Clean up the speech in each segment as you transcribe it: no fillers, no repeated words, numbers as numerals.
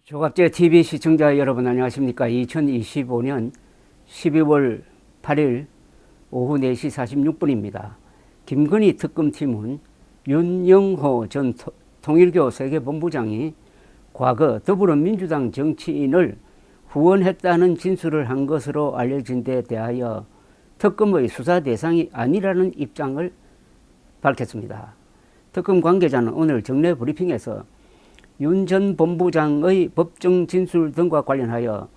조갑제 TV 시청자 여러분 안녕하십니까. 2025년 12월 8일 오후 4시 46분입니다. 김건희 특검팀은 윤영호 전 통일교 세계본부장이 과거 더불어민주당 정치인을 후원했다는 진술을 한 것으로 알려진 데 대하여 특검의 수사 대상이 아니라는 입장을 밝혔습니다. 특검 관계자는 오늘 정례 브리핑에서 윤 전 본부장의 법정 진술 등과 관련하여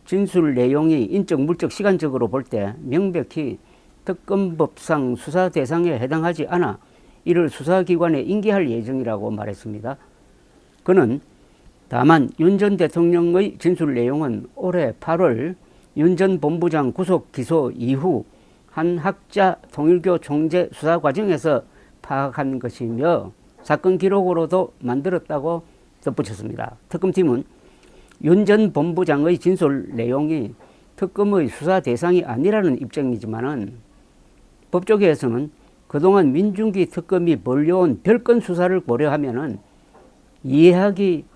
진술 내용이 인적, 물적, 시간적으로 볼 때 명백히 특검법상 수사 대상에 해당하지 않아 이를 수사기관에 인계할 예정이라고 말했습니다. 그는 다만 윤 전 대통령의 진술 내용은 올해 8월 윤 전 본부장 구속 기소 이후 한 학자 통일교 총재 수사 과정에서 파악한 것이며 사건 기록으로도 만들었다고 덧붙였습니다. 특검팀은 윤 전 본부장의 진술 내용이 특검의 수사 대상이 아니라는 입장이지만은 법조계에서는 그동안 민중기 특검이 벌려온 별건 수사를 고려하면은 이해하기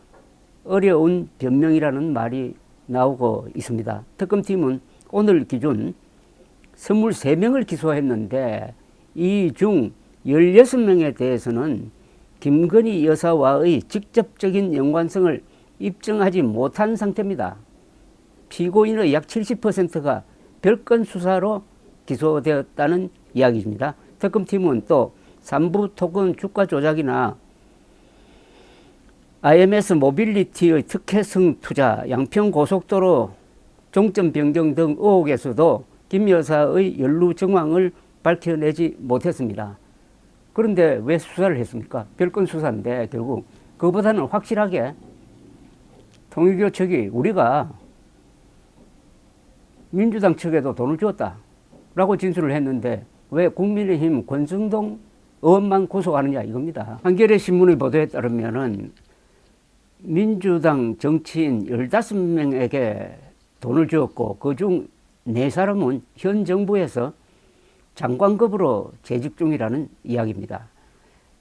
어려운 변명이라는 말이 나오고 있습니다. 특검팀은 오늘 기준 23명을 기소했는데 이 중 16명에 대해서는 김건희 여사와의 직접적인 연관성을 입증하지 못한 상태입니다. 피고인의 약 70%가 별건 수사로 기소되었다는 이야기입니다. 특검팀은 또 삼부 토건 주가 조작이나 IMS 모빌리티의 특혜성 투자, 양평 고속도로 종점 변경 등 의혹에서도 김 여사의 연루 정황을 밝혀내지 못했습니다. 그런데 왜 수사를 했습니까? 별건 수사인데 결국 그보다는 확실하게 통일교 측이 우리가 민주당 측에도 돈을 주었다라고 진술을 했는데 왜 국민의힘 권성동 의원만 구속하느냐 이겁니다. 한겨레 신문의 보도에 따르면은 민주당 정치인 15명에게 돈을 주었고 그중 4사람은 현 정부에서 장관급으로 재직 중이라는 이야기입니다.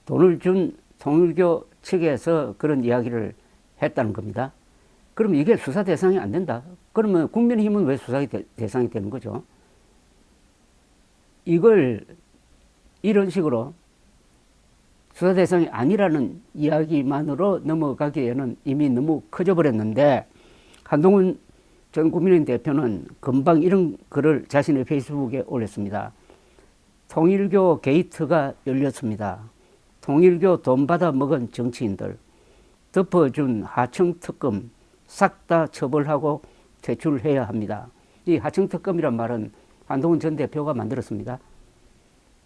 돈을 준 통일교 측에서 그런 이야기를 했다는 겁니다. 그럼 이게 수사 대상이 안 된다. 그러면 국민의힘은 왜 수사 대상이 되는 거죠? 이걸 이런 식으로 수사 대상이 아니라는 이야기만으로 넘어가기에는 이미 너무 커져버렸는데 한동훈 전 국민의힘 대표는 금방 이런 글을 자신의 페이스북에 올렸습니다. 통일교 게이트가 열렸습니다. 통일교 돈 받아 먹은 정치인들 덮어준 하청특검 싹 다 처벌하고 퇴출해야 합니다. 이 하청특검이란 말은 한동훈 전 대표가 만들었습니다.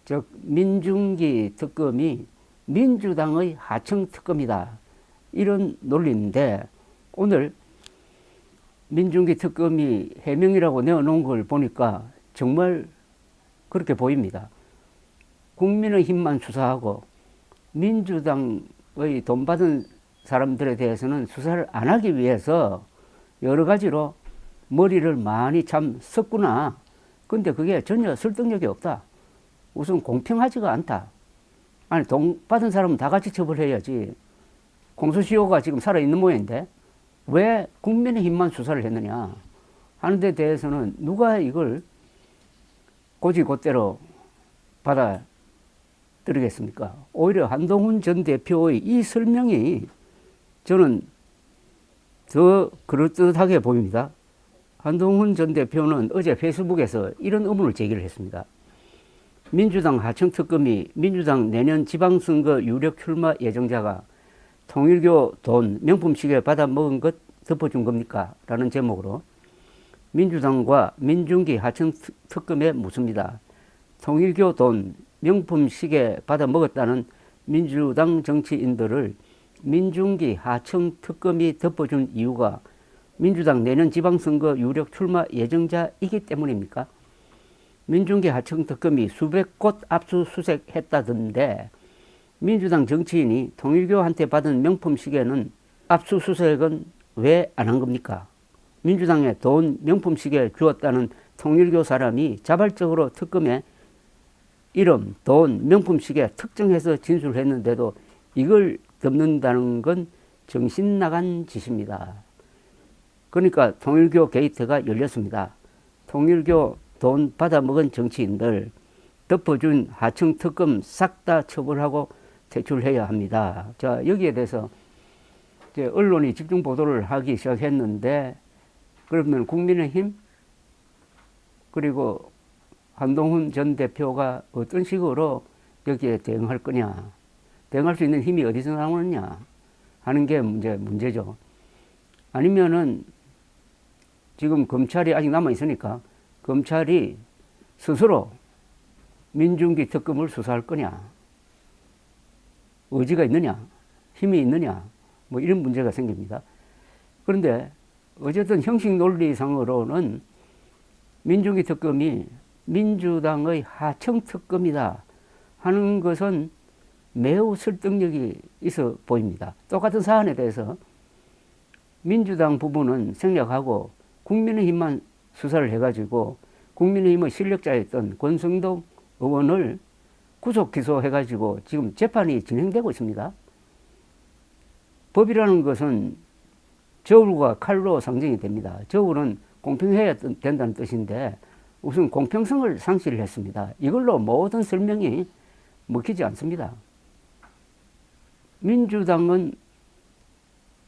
즉 민중기 특검이 민주당의 하청특검이다. 이런 논리인데 오늘 민중기 특검이 해명이라고 내어놓은 걸 보니까 정말 그렇게 보입니다. 국민의힘만 수사하고 민주당의 돈 받은 사람들에 대해서는 수사를 안 하기 위해서 여러 가지로 머리를 많이 참 썼구나. 근데 그게 전혀 설득력이 없다. 우선 공평하지가 않다. 아니 돈 받은 사람은 다 같이 처벌해야지. 공소시효가 지금 살아있는 모양인데 왜 국민의힘만 수사를 했느냐 하는 데 대해서는 누가 이걸 고지고대로 받아들이겠습니까? 오히려 한동훈 전 대표의 이 설명이 저는 더 그럴듯하게 보입니다. 한동훈 전 대표는 어제 페이스북에서 이런 의문을 제기를 했습니다. 민주당 하청특검이 민주당 내년 지방선거 유력 출마 예정자가 통일교 돈 명품시계 받아먹은 것 덮어준 겁니까? 라는 제목으로 민주당과 민중기 하청특검에 묻습니다. 통일교 돈 명품시계 받아먹었다는 민주당 정치인들을 민중기 하청특검이 덮어준 이유가 민주당 내년 지방선거 유력 출마 예정자이기 때문입니까? 민중기 하청특검이 수백 곳 압수수색했다던데 민주당 정치인이 통일교한테 받은 명품시계는 압수수색은 왜 안 한 겁니까? 민주당에 돈 명품시계 주었다는 통일교 사람이 자발적으로 특검에 이름, 돈, 명품시계 특정해서 진술했는데도 이걸 덮는다는 건 정신 나간 짓입니다. 그러니까 통일교 게이트가 열렸습니다. 통일교 돈 받아먹은 정치인들 덮어준 하청 특검 싹 다 처벌하고 퇴출해야 합니다. 자, 여기에 대해서 이제 언론이 집중 보도를 하기 시작했는데, 그러면 국민의힘 그리고 한동훈 전 대표가 어떤 식으로 여기에 대응할 거냐, 대응할 수 있는 힘이 어디서 나오느냐 하는 게 문제죠. 아니면은 지금 검찰이 아직 남아 있으니까 검찰이 스스로 민중기 특검을 수사할 거냐, 의지가 있느냐, 힘이 있느냐, 뭐 이런 문제가 생깁니다. 그런데 어쨌든 형식 논리상으로는 민중기 특검이 민주당의 하청 특검이다 하는 것은 매우 설득력이 있어 보입니다. 똑같은 사안에 대해서 민주당 부분은 생략하고 국민의힘만 수사를 해가지고 국민의힘의 실력자였던 권성동 의원을 구속 기소해가지고 지금 재판이 진행되고 있습니다. 법이라는 것은 저울과 칼로 상정이 됩니다. 저울은 공평해야 된다는 뜻인데 우선 공평성을 상실을 했습니다. 이걸로 모든 설명이 먹히지 않습니다. 민주당은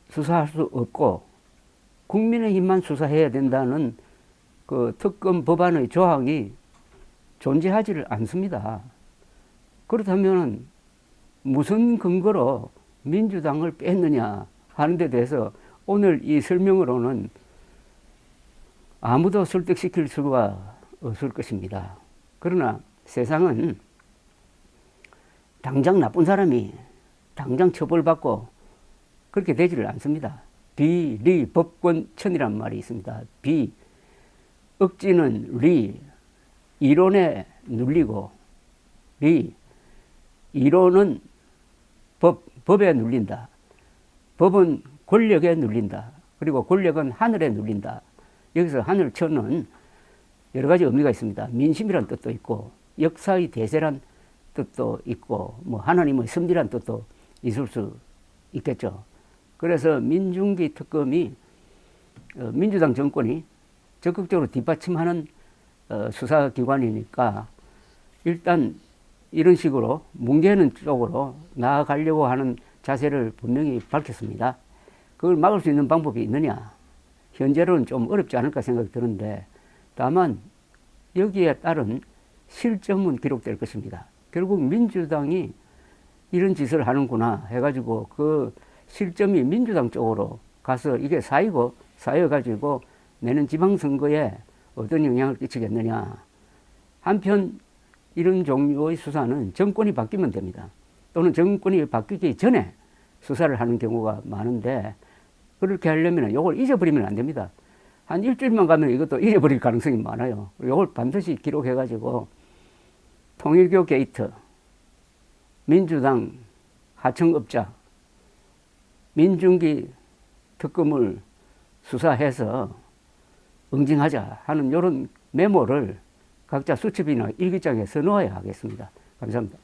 수사할 수 없고 국민의힘만 수사해야 된다는 그 특검 법안의 조항이 존재하지를 않습니다. 그렇다면 무슨 근거로 민주당을 뺐느냐 하는 데 대해서 오늘 이 설명으로는 아무도 설득시킬 수가 없을 것입니다. 그러나 세상은 당장 나쁜 사람이 당장 처벌받고 그렇게 되지를 않습니다. 비리법권천이란 말이 있습니다. 비, 억지는 리, 이론에 눌리고, 리, 이론은 법에 눌린다. 법은 권력에 눌린다. 그리고 권력은 하늘에 눌린다. 여기서 하늘천은 여러 가지 의미가 있습니다. 민심이란 뜻도 있고, 역사의 대세란 뜻도 있고, 뭐 하나님의 섭리란 뜻도 있을 수 있겠죠. 그래서 민중기 특검이 민주당 정권이 적극적으로 뒷받침하는 수사기관이니까 일단 이런 식으로 뭉개는 쪽으로 나아가려고 하는 자세를 분명히 밝혔습니다. 그걸 막을 수 있는 방법이 있느냐? 현재로는 좀 어렵지 않을까 생각이 드는데 다만 여기에 따른 실점은 기록될 것입니다. 결국 민주당이 이런 짓을 하는구나 해가지고 그 실점이 민주당 쪽으로 가서 이게 쌓여가지고 내년 지방선거에 어떤 영향을 끼치겠느냐. 한편 이런 종류의 수사는 정권이 바뀌면 됩니다. 또는 정권이 바뀌기 전에 수사를 하는 경우가 많은데 그렇게 하려면 이걸 잊어버리면 안 됩니다. 한 일주일만 가면 이것도 잊어버릴 가능성이 많아요. 이걸 반드시 기록해가지고 통일교 게이트, 민주당 하청업자, 민중기 특검을 수사해서 응징하자 하는 이런 메모를 각자 수첩이나 일기장에 써놓아야 하겠습니다. 감사합니다.